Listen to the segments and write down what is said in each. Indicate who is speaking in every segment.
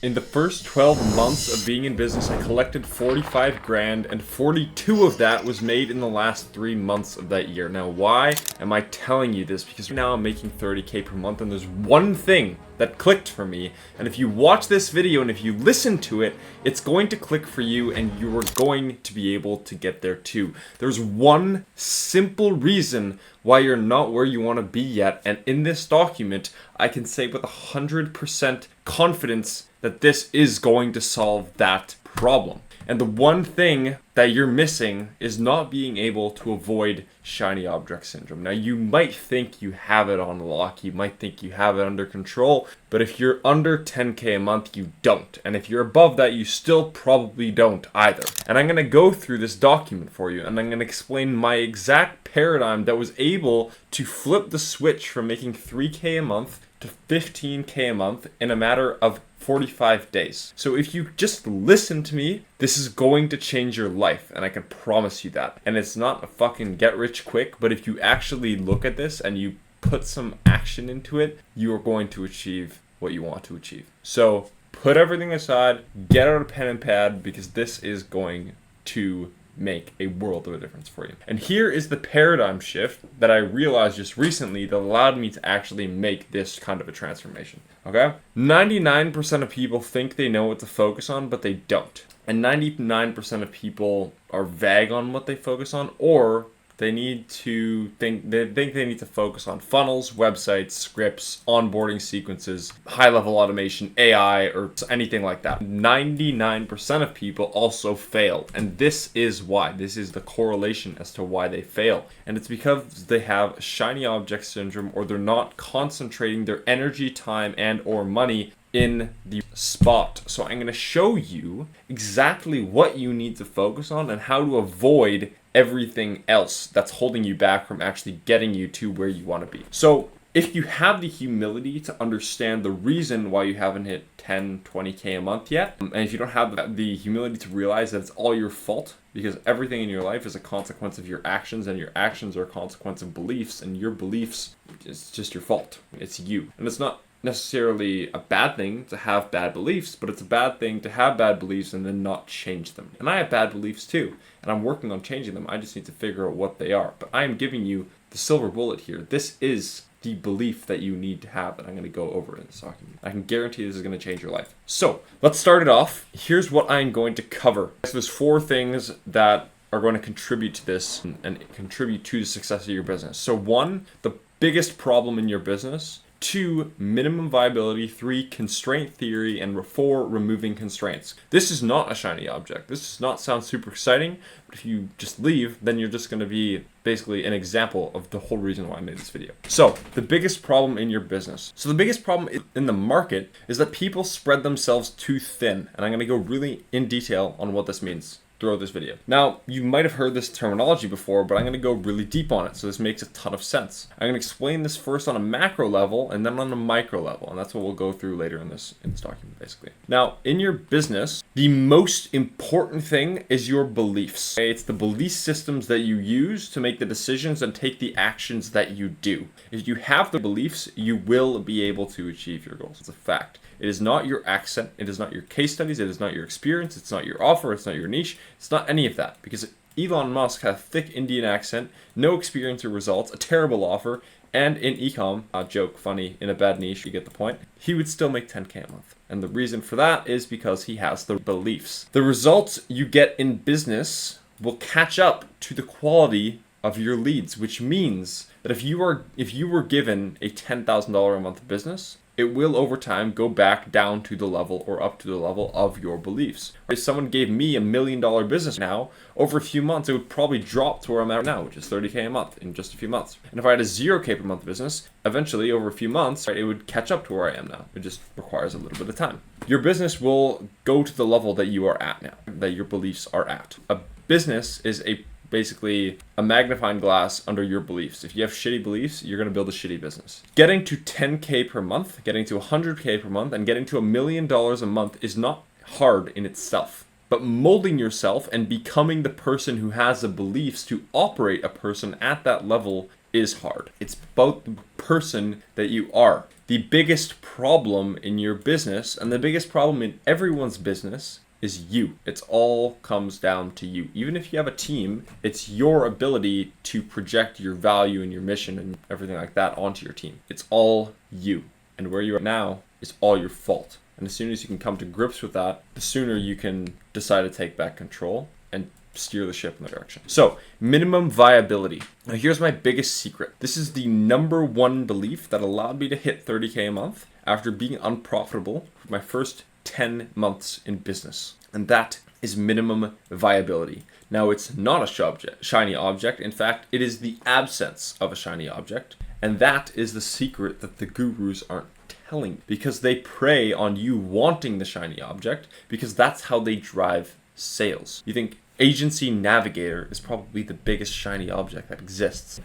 Speaker 1: In the first 12 months of being in business, I collected 45 grand, and 42 of that was made in the last 3 months of that year. Now, why am I telling you this? Because right now I'm making 30K per month, and there's one thing that clicked for me. And if you watch this video and if you listen to it, it's going to click for you, and you are going to be able to get there too. There's one simple reason why you're not where you want to be yet, and in this document, I can say with 100% confidence that this is going to solve that problem. And the one thing that you're missing is not being able to avoid shiny object syndrome. Now, you might think you have it on lock, you might think you have it under control, but if you're under 10K a month, you don't. And if you're above that, you still probably don't either. And I'm gonna go through this document for you, and I'm gonna explain my exact paradigm that was able to flip the switch from making 3K a month to 15K a month in a matter of 45 days. So if you just listen to me, this is going to change your life, and I can promise you that. And it's not a fucking get rich quick, but if you actually look at this and you put some action into it, you are going to achieve what you want to achieve. So put everything aside, get out a pen and pad, because this is going to make a world of a difference for you. And here is the paradigm shift that I realized just recently that allowed me to actually make this kind of a transformation. Okay? 99% of people think they know what to focus on, but they don't. And 99% of people are vague on what they focus on, or they think they need to focus on funnels, websites, scripts, onboarding sequences, high-level automation, AI, or anything like that. 99% of people also fail, and this is why. This is the correlation as to why they fail. And it's because they have shiny object syndrome, or they're not concentrating their energy, time, and or money in the spot. So I'm going to show you exactly what you need to focus on and how to avoid everything else that's holding you back from actually getting you to where you want to be. So if you have the humility to understand the reason why you haven't hit 10, 20K a month yet, and if you don't have the humility to realize that it's all your fault, because everything in your life is a consequence of your actions, and your actions are a consequence of beliefs, and your beliefs is just your fault. It's you. And it's not necessarily a bad thing to have bad beliefs, but it's a bad thing to have bad beliefs and then not change them. And I have bad beliefs too, and I'm working on changing them. I just need to figure out what they are. But I am giving you the silver bullet here. This is the belief that you need to have, and I'm going to go over in this document. I can guarantee this is going to change your life. So let's start it off. Here's what I'm going to cover. So there's 4 things that are going to contribute to this and contribute to the success of your business. So 1, the biggest problem in your business. 2, minimum viability. 3, constraint theory. And 4, removing constraints. This is not a shiny object. This does not sound super exciting, but if you just leave, then you're just going to be basically an example of the whole reason why I made this video. So, the biggest problem in your business. So the biggest problem in the market is that people spread themselves too thin. And I'm going to go really in detail on what this means throughout this video. Now, you might have heard this terminology before, but I'm going to go really deep on it, so this makes a ton of sense. I'm going to explain this first on a macro level and then on a micro level, and that's what we'll go through later in this document, basically. Now, in your business, the most important thing is your beliefs. Okay? It's the belief systems that you use to make the decisions and take the actions that you do. If you have the beliefs, you will be able to achieve your goals. It's a fact. It is not your accent, it is not your case studies, it is not your experience, it's not your offer, it's not your niche, it's not any of that. Because Elon Musk had a thick Indian accent, no experience or results, a terrible offer, and in ecom, joke, funny, in a bad niche, you get the point, he would still make 10K a month. And the reason for that is because he has the beliefs. The results you get in business will catch up to the quality of your leads, which means that if you were given a $10,000 a month business, it will over time go back down to the level or up to the level of your beliefs. If someone gave me $1 million business now, over a few months, it would probably drop to where I'm at now, which is 30K a month in just a few months. And if I had a 0K per month business, eventually over a few months, it would catch up to where I am now. It just requires a little bit of time. Your business will go to the level that you are at now, that your beliefs are at. A business is basically a magnifying glass under your beliefs. If you have shitty beliefs, you're going to build a shitty business. Getting to 10K per month, getting to 100K per month, and getting to $1 million a month is not hard in itself. But molding yourself and becoming the person who has the beliefs to operate a person at that level is hard. It's about the person that you are. The biggest problem in your business, and the biggest problem in everyone's business, is you. It's all comes down to you. Even if you have a team, it's your ability to project your value and your mission and everything like that onto your team. It's all you. And where you are now is all your fault. And as soon as you can come to grips with that, the sooner you can decide to take back control and steer the ship in the direction. So, minimum viability. Now here's my biggest secret. This is the number one belief that allowed me to hit 30K a month after being unprofitable for my first 10 months in business. And that is minimum viability. Now it's not a shiny object. In fact, it is the absence of a shiny object. And that is the secret that the gurus aren't telling, because they prey on you wanting the shiny object, because that's how they drive sales. You think Agency Navigator is probably the biggest shiny object that exists.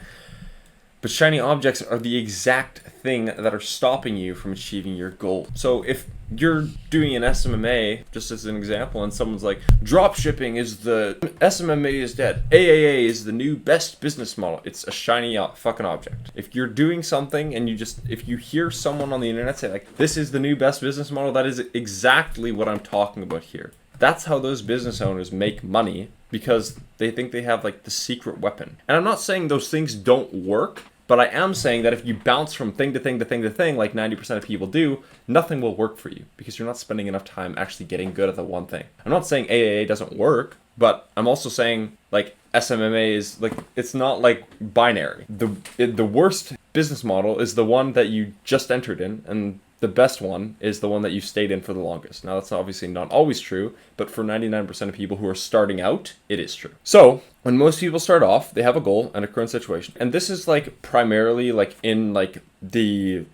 Speaker 1: But shiny objects are the exact thing that are stopping you from achieving your goal. So if you're doing an SMMA, just as an example, and someone's like, drop shipping is the SMMA is dead. AAA is the new best business model. It's a shiny fucking object. If you're doing something and if you hear someone on the internet say like, this is the new best business model, that is exactly what I'm talking about here. That's how those business owners make money, because they think they have like the secret weapon. And I'm not saying those things don't work, but I am saying that if you bounce from thing to thing to thing to thing, like 90% of people do, nothing will work for you because you're not spending enough time actually getting good at the one thing. I'm not saying AAA doesn't work, but I'm also saying like SMMA is like, it's not like binary. The worst business model is the one that you just entered in, and the best one is the one that you stayed in for the longest. Now, that's obviously not always true, but for 99% of people who are starting out, it is true. So, when most people start off, they have a goal and a current situation. And this is like primarily like in like the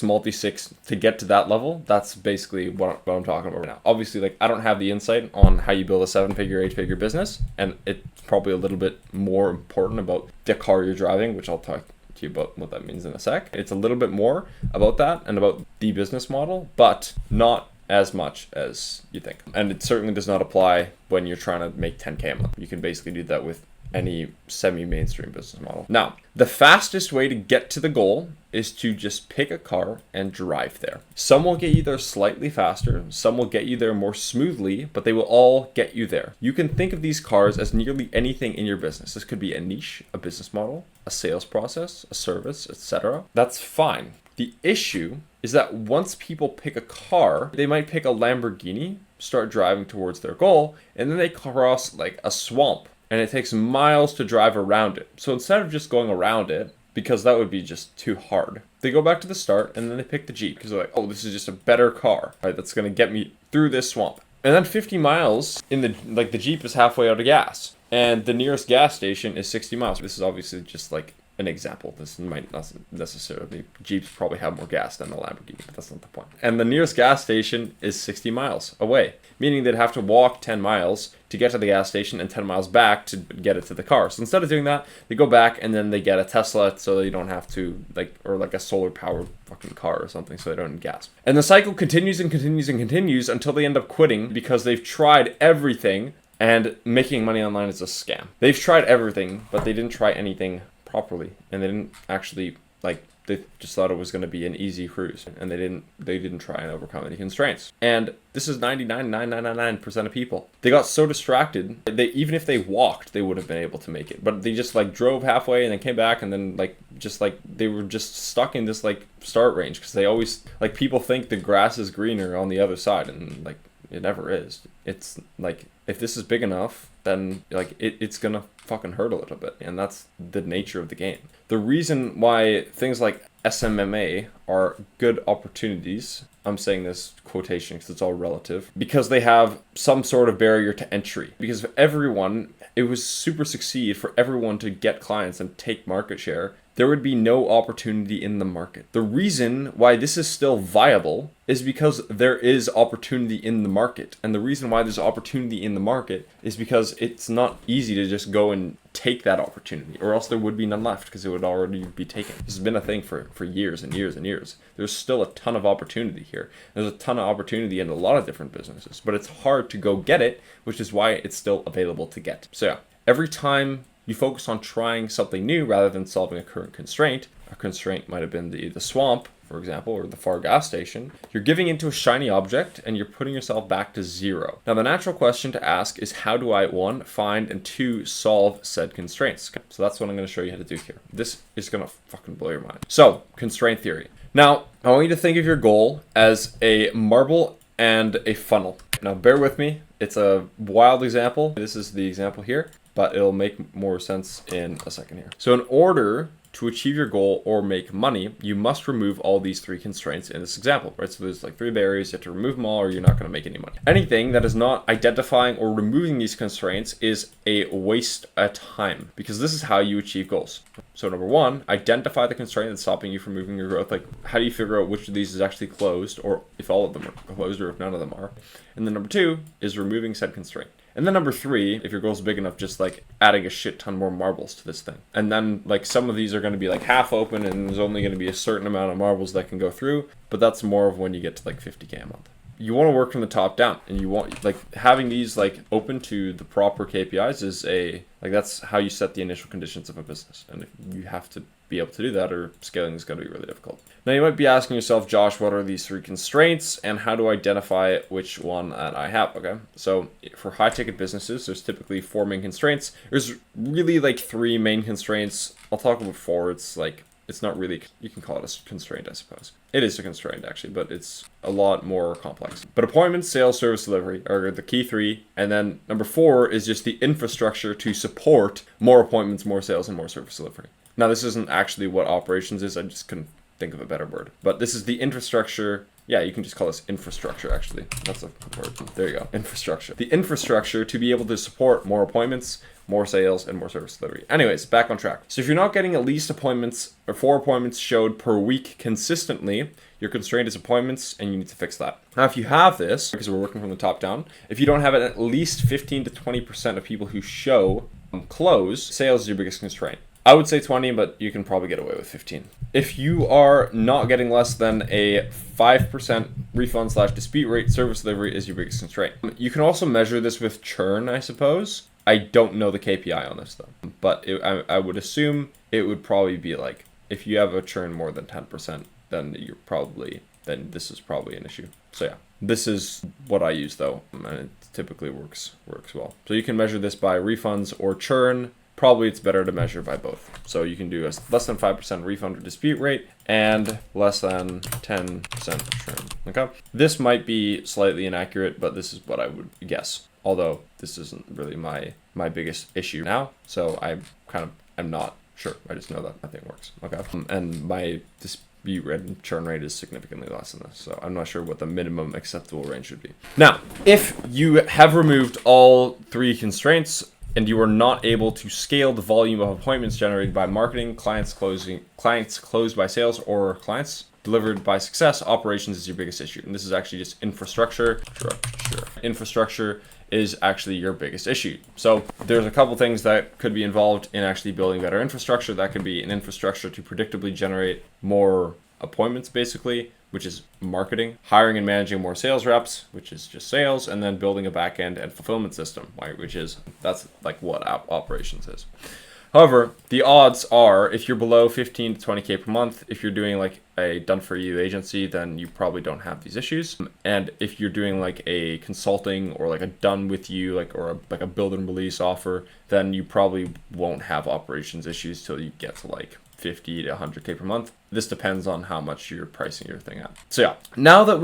Speaker 1: multi-six to get to that level. That's basically what I'm talking about right now. Obviously, like I don't have the insight on how you build a 7-figure, 8-figure business. And it's probably a little bit more important about the car you're driving, which I'll talk to you about what that means in a sec. It's a little bit more about that and about the business model, but not as much as you think. And it certainly does not apply when you're trying to make 10K a month. You can basically do that with any semi-mainstream business model. Now, the fastest way to get to the goal is to just pick a car and drive there. Some will get you there slightly faster, some will get you there more smoothly, but they will all get you there. You can think of these cars as nearly anything in your business. This could be a niche, a business model, a sales process, a service, etc. That's fine. The issue is that once people pick a car, they might pick a Lamborghini, start driving towards their goal, and then they cross like a swamp, and it takes miles to drive around it. So instead of just going around it, because that would be just too hard, they go back to the start and then they pick the Jeep because they're like, oh, this is just a better car, right? That's going to get me through this swamp. And then 50 miles in the Jeep is halfway out of gas, and the nearest gas station is 60 miles. This is obviously just like an example. This might not necessarily, Jeeps probably have more gas than the Lamborghini, but that's not the point. And the nearest gas station is 60 miles away, meaning they'd have to walk 10 miles to get to the gas station and 10 miles back to get it to the car. So instead of doing that, they go back and then they get a Tesla so they don't have to, or like a solar powered fucking car or something so they don't need gas. And the cycle continues and continues and continues until they end up quitting because they've tried everything, and making money online is a scam. They've tried everything, but they didn't try anything properly, and they didn't actually, like, they just thought it was going to be an easy cruise, and they didn't try and overcome any constraints. And this is 99.999% of people. They got so distracted, even if they walked, they would have been able to make it, but they just like drove halfway and then came back, and then they were just stuck in this like start range, because they always, like, people think the grass is greener on the other side, and like it never is. It's like, if this is big enough, then like it's gonna fucking hurt a little bit, and that's the nature of the game. The reason why things like SMMA are good opportunities, I'm saying this quotation because it's all relative, because they have some sort of barrier to entry. Because if everyone, it was super succeed for everyone to get clients and take market share, there would be no opportunity in the market. The reason why this is still viable is because there is opportunity in the market. And the reason why there's opportunity in the market is because it's not easy to just go and take that opportunity, or else there would be none left because it would already be taken. This has been a thing for years and years and years. There's still a ton of opportunity here. There's a ton of opportunity in a lot of different businesses, but it's hard to go get it, which is why it's still available to get. So yeah, every time you focus on trying something new rather than solving a current constraint. A constraint might have been the swamp, for example, or the far gas station. You're giving into a shiny object and you're putting yourself back to zero. Now, the natural question to ask is, how do I, one, find, and two, solve said constraints? Okay, so that's what I'm going to show you how to do here. This is going to fucking blow your mind. So, constraint theory. Now, I want you to think of your goal as a marble and a funnel. Now, bear with me. It's a wild example. This is the example here, but it'll make more sense in a second here. So in order to achieve your goal or make money, you must remove all these three constraints in this example, right? So there's like three barriers, you have to remove them all or you're not going to make any money. Anything that is not identifying or removing these constraints is a waste of time, because this is how you achieve goals. So number one, identify the constraint that's stopping you from moving your growth. Like, how do you figure out which of these is actually closed, or if all of them are closed or if none of them are? And then number two is removing said constraint. And then number three, if your goal is big enough, just like adding a shit ton more marbles to this thing. And then like some of these are going to be like half open and there's only going to be a certain amount of marbles that can go through. But that's more of when you get to like 50K a month. You want to work from the top down, and you want like having these like open to the proper KPIs is that's how you set the initial conditions of a business. And if you have to be able to do that, or scaling is going to be really difficult. Now you might be asking yourself, Josh, what are these three constraints and how do I identify which one that I have? Okay, so for high ticket businesses, there's typically four main constraints. There's really like three main constraints. I'll talk about four. It's not really, you can call it a constraint, I suppose. It is a constraint actually, but it's a lot more complex. But appointments, sales, service, delivery are the key three. And then number four is just the infrastructure to support more appointments, more sales, and more service delivery. Now, this isn't actually what operations is. I just couldn't think of a better word. But this is the infrastructure. Yeah, you can just call this infrastructure, actually. That's a word. There you go. Infrastructure. The infrastructure to be able to support more appointments, more sales, and more service delivery. Anyways, back on track. So if you're not getting at least appointments or 4 appointments showed per week consistently, your constraint is appointments, and you need to fix that. Now, if you have this, because we're working from the top down, if you don't have it, at least 15 to 20% of people who show close, sales is your biggest constraint. I would say 20, but you can probably get away with 15. If you are not getting less than a 5% refund / dispute rate, service delivery is your biggest constraint. You can also measure this with churn, I suppose. I don't know the KPI on this though, but I would assume it would probably be like, if you have a churn more than 10%, then this is probably an issue. So yeah, this is what I use though, and it typically works well. So you can measure this by refunds or churn. Probably it's better to measure by both. So you can do a less than 5% refund or dispute rate and less than 10% churn. Okay. This might be slightly inaccurate, but this is what I would guess. Although this isn't really my biggest issue now. So I'm not sure. I just know that I think it works. Okay. And my dispute rate and churn rate is significantly less than this. So I'm not sure what the minimum acceptable range should be. Now, if you have removed all three constraints, and you are not able to scale the volume of appointments generated by marketing, clients closed by sales, or clients delivered by success, operations is your biggest issue. And this is actually just infrastructure. Infrastructure is actually your biggest issue. So there's a couple things that could be involved in actually building better infrastructure. That could be an infrastructure to predictably generate more appointments, basically, which is marketing, hiring and managing more sales reps, which is just sales, and then building a back end and fulfillment system, right, that's like what operations is. However, the odds are, if you're below 15 to 20K per month, if you're doing like a done-for-you agency, then you probably don't have these issues. And if you're doing like a consulting or like a done-with-you, like a build and release offer, then you probably won't have operations issues till you get to like 50 to 100K per month. This depends on how much you're pricing your thing at. So yeah, now that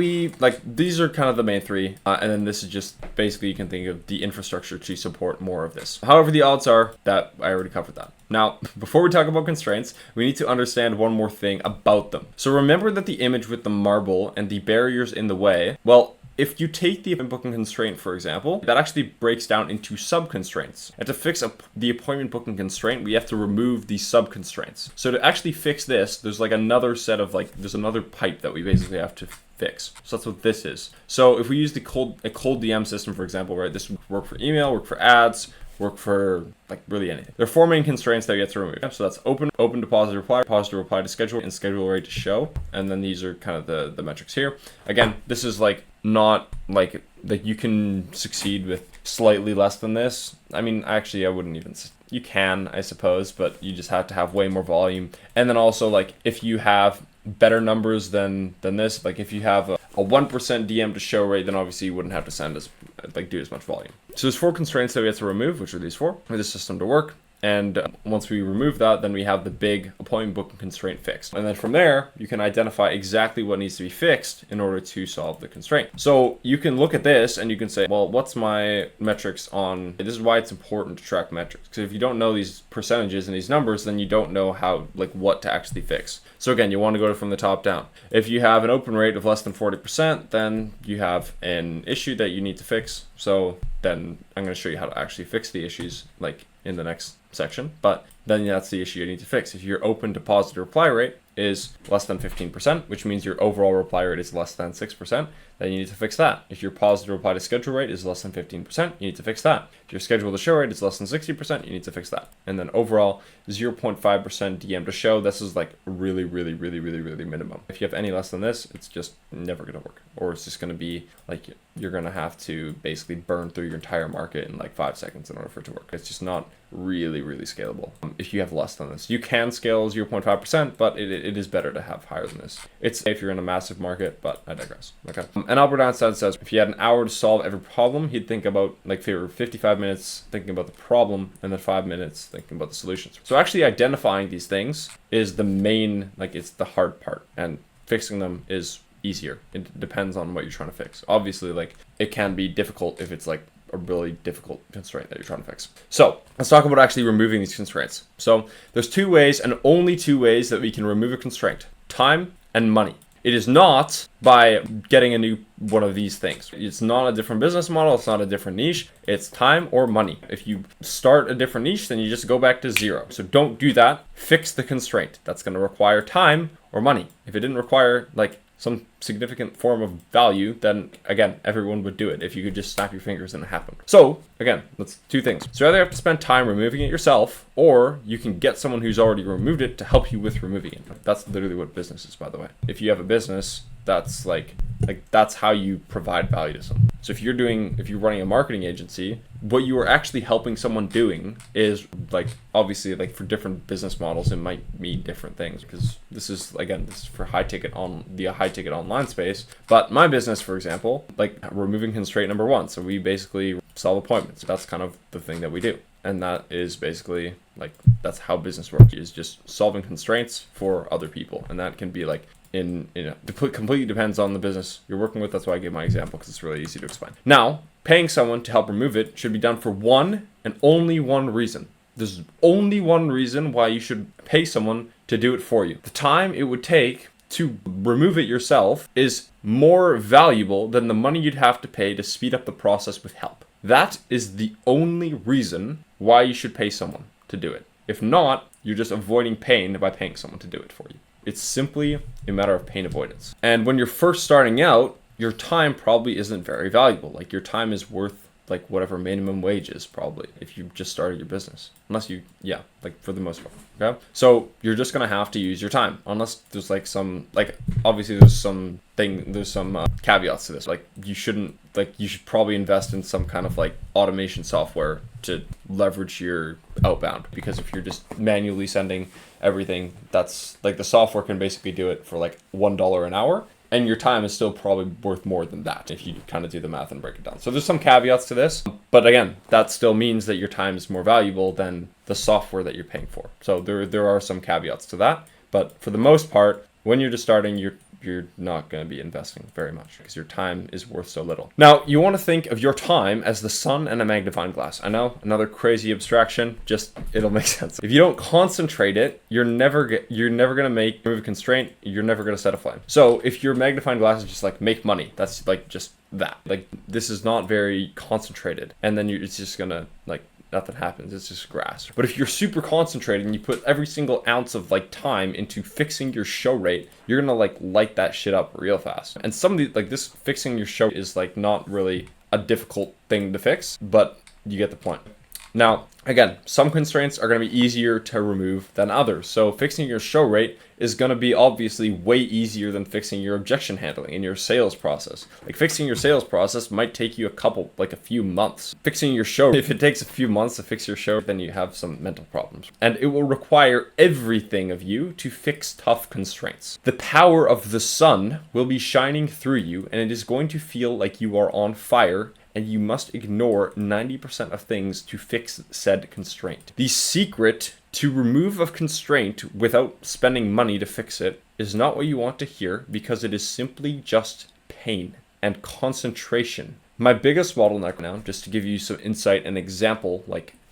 Speaker 1: these are kind of the main three, and then this is just basically, you can think of the infrastructure to support more of this. However, the odds are that I already covered that. Now, before we talk about constraints, we need to understand one more thing about them. So remember that the image with the marble and the barriers in the way, well, if you take the appointment booking constraint, for example, that actually breaks down into sub-constraints. And to fix the appointment booking constraint, we have to remove these sub-constraints. So to actually fix this, there's like another set of there's another pipe that we basically have to fix. So that's what this is. So if we use a cold DM system, for example, right, this would work for email, work for ads, work for like really anything. There are 4 main constraints that we have to remove. So that's open to positive reply to schedule, and schedule rate to show. And then these are kind of the metrics here. Again, this is like not like that you can succeed with slightly less than this. I mean, actually, I wouldn't even. You can, I suppose, but you just have to have way more volume. And then also, like, if you have better numbers than this, like if you have a 1% DM to show rate, then obviously you wouldn't have to send as do as much volume. So there's 4 constraints that we have to remove, which are these 4 for the system to work. And once we remove that, then we have the big appointment booking constraint fixed. And then from there, you can identify exactly what needs to be fixed in order to solve the constraint. So you can look at this and you can say, well, what's my metrics on, this is why it's important to track metrics. Because if you don't know these percentages and these numbers, then you don't know how, like what to actually fix. So again, you want to go from the top down. If you have an open rate of less than 40%, then you have an issue that you need to fix. So then I'm going to show you how to actually fix the issues like in the next section, but then that's the issue you need to fix. If your open to positive reply rate is less than 15%, which means your overall reply rate is less than 6%, then you need to fix that. If your positive reply to schedule rate is less than 15%, you need to fix that. If your schedule to show rate is less than 60%, you need to fix that. And then overall 0.5% DM to show, this is like really minimum. If you have any less than this, it's just never going to work. Or it's just going to be like, you're going to have to basically burn through your entire market in like 5 seconds in order for it to work. It's just not really scalable. If you have less than this, you can scale 0.5%, but it is better to have higher than this. It's if you're in a massive market, but I digress. Okay. And Albert Einstein says if he had an hour to solve every problem, he'd think about like 55 minutes thinking about the problem and then 5 minutes thinking about the solutions. So actually identifying these things is the main, like it's the hard part, and fixing them is easier. It depends on what you're trying to fix. Obviously, like it can be difficult if it's like a really difficult constraint that you're trying to fix. So let's talk about actually removing these constraints. So there's 2 ways, and only 2 ways that we can remove a constraint: time and money. It is not by getting a new one of these things. It's not a different business model. It's not a different niche. It's time or money. If you start a different niche, then you just go back to 0. So don't do that. Fix the constraint. That's going to require time or money. If it didn't require like some significant form of value, then again, everyone would do it if you could just snap your fingers and it happened. So again, that's 2 things. So either you have to spend time removing it yourself, or you can get someone who's already removed it to help you with removing it. That's literally what business is, by the way. If you have a business, that's like that's how you provide value to someone. So if you're running a marketing agency, what you are actually helping someone doing is like, obviously like for different business models, it might mean different things, because this is for high ticket online space. But my business, for example, like removing constraint number 1. So we basically solve appointments. That's kind of the thing that we do. And that is basically like, that's how business works, is just solving constraints for other people. And that can be like, it completely depends on the business you're working with. That's why I gave my example, because it's really easy to explain. Now, paying someone to help remove it should be done for one and only one reason. There's only one reason why you should pay someone to do it for you. The time it would take to remove it yourself is more valuable than the money you'd have to pay to speed up the process with help. That is the only reason why you should pay someone to do it. If not, you're just avoiding pain by paying someone to do it for you. It's simply a matter of pain avoidance. And when you're first starting out, your time probably isn't very valuable. Like your time is worth like whatever minimum wage is probably if you just started your business. Unless you, like for the most part. Okay. So you're just going to have to use your time unless there's like some, like obviously there's some caveats to this. Like you should probably invest in some kind of like automation software to leverage your outbound, because if you're just manually sending everything, that's like the software can basically do it for like $1 an hour. And your time is still probably worth more than that if you kind of do the math and break it down. So there's some caveats to this, but again, that still means that your time is more valuable than the software that you're paying for. So there are some caveats to that, but for the most part, when you're just starting, you're not going to be investing very much because your time is worth so little. Now, you want to think of your time as the sun and a magnifying glass. I know, another crazy abstraction, just it'll make sense. If you don't concentrate it, you're never going to remove a constraint, you're never going to set a flame. So if your magnifying glass is just like make money, that's like just that. Like this is not very concentrated, and then it's just going to like nothing happens. It's just grass. But if you're super concentrated and you put every single ounce of like time into fixing your show rate, you're gonna like light that shit up real fast. And some of the like this fixing your show is like not really a difficult thing to fix, but you get the point. Now, again, some constraints are going to be easier to remove than others. So fixing your show rate is going to be obviously way easier than fixing your objection handling in your sales process. Like fixing your sales process might take you a few months. Fixing your show, if it takes a few months to fix your show, then you have some mental problems. And it will require everything of you to fix tough constraints. The power of the sun will be shining through you, and it is going to feel like you are on fire, and you must ignore 90% of things to fix said constraint. The secret to remove a constraint without spending money to fix it is not what you want to hear, because it is simply just pain and concentration. My biggest bottleneck now, just to give you some insight and example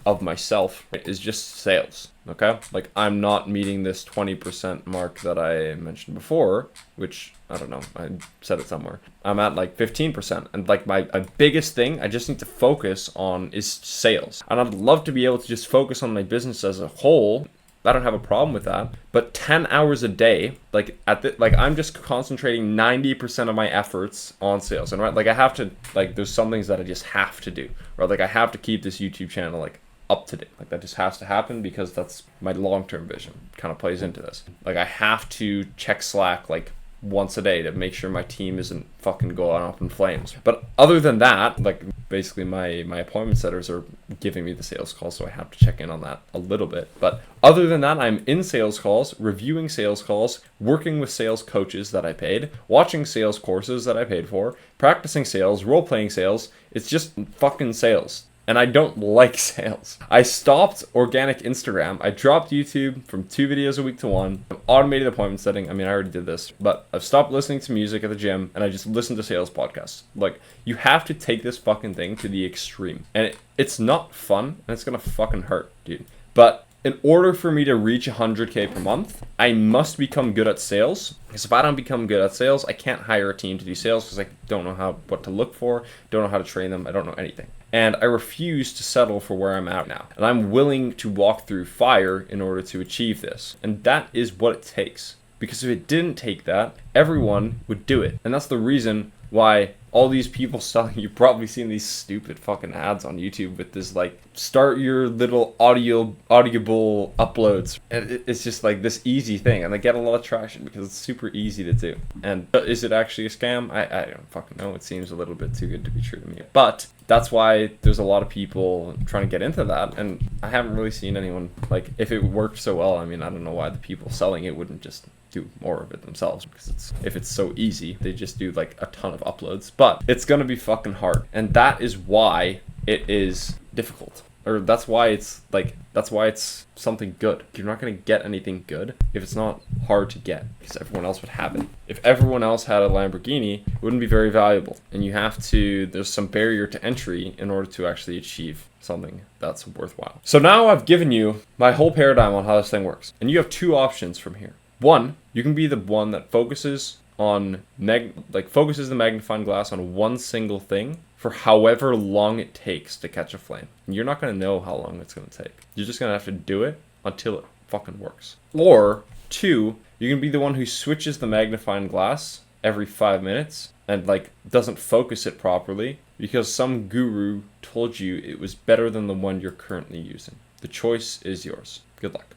Speaker 1: of myself, is just sales. Okay? Like, I'm not meeting this 20% mark that I mentioned before, which, I don't know, I said it somewhere. I'm at 15%. And my biggest thing I just need to focus on is sales. And I'd love to be able to just focus on my business as a whole. I don't have a problem with that. But 10 hours a day, I'm just concentrating 90% of my efforts on sales. And I have to, there's some things that I just have to do. Or I have to keep this YouTube channel up to date. That just has to happen, because that's my long-term vision. Kind of plays into this. I have to check Slack once a day to make sure my team isn't fucking going up in flames. But other than that, basically my appointment setters are giving me the sales calls, so I have to check in on that a little bit. But other than that, I'm in sales calls, reviewing sales calls, working with sales coaches that I paid, watching sales courses that I paid for, practicing sales, role-playing sales. It's just fucking sales. And I don't like sales. I stopped organic Instagram. I dropped YouTube from 2 videos a week to 1. I've automated appointment setting. I already did this. But I've stopped listening to music at the gym, and I just listen to sales podcasts. You have to take this fucking thing to the extreme. And it's not fun, and it's gonna fucking hurt, dude. But in order for me to reach 100K per month, I must become good at sales. Because if I don't become good at sales, I can't hire a team to do sales, because I don't know what to look for, don't know how to train them, I don't know anything. And I refuse to settle for where I'm at now. And I'm willing to walk through fire in order to achieve this. And that is what it takes. Because if it didn't take that, everyone would do it. And that's the reason why all these people selling, you've probably seen these stupid fucking ads on YouTube with this start your little audible uploads. And it's just this easy thing, and they get a lot of traction because it's super easy to do. And is it actually a scam? I don't fucking know. It seems a little bit too good to be true to me. But that's why there's a lot of people trying to get into that, and I haven't really seen anyone, if it worked so well, I don't know why the people selling it wouldn't just do more of it themselves, because if it's so easy, they just do a ton of uploads. But it's gonna be fucking hard, and that is why it is difficult, or that's why it's something good. You're not gonna get anything good if it's not hard to get, because everyone else would have it. If everyone else had a Lamborghini, it wouldn't be very valuable, and there's some barrier to entry in order to actually achieve something that's worthwhile. So now I've given you my whole paradigm on how this thing works, and you have two options from here. One, you can be the one that focuses the magnifying glass on one single thing for however long it takes to catch a flame. And you're not going to know how long it's going to take. You're just going to have to do it until it fucking works. Or two, you can be the one who switches the magnifying glass every 5 minutes and doesn't focus it properly because some guru told you it was better than the one you're currently using. The choice is yours. Good luck.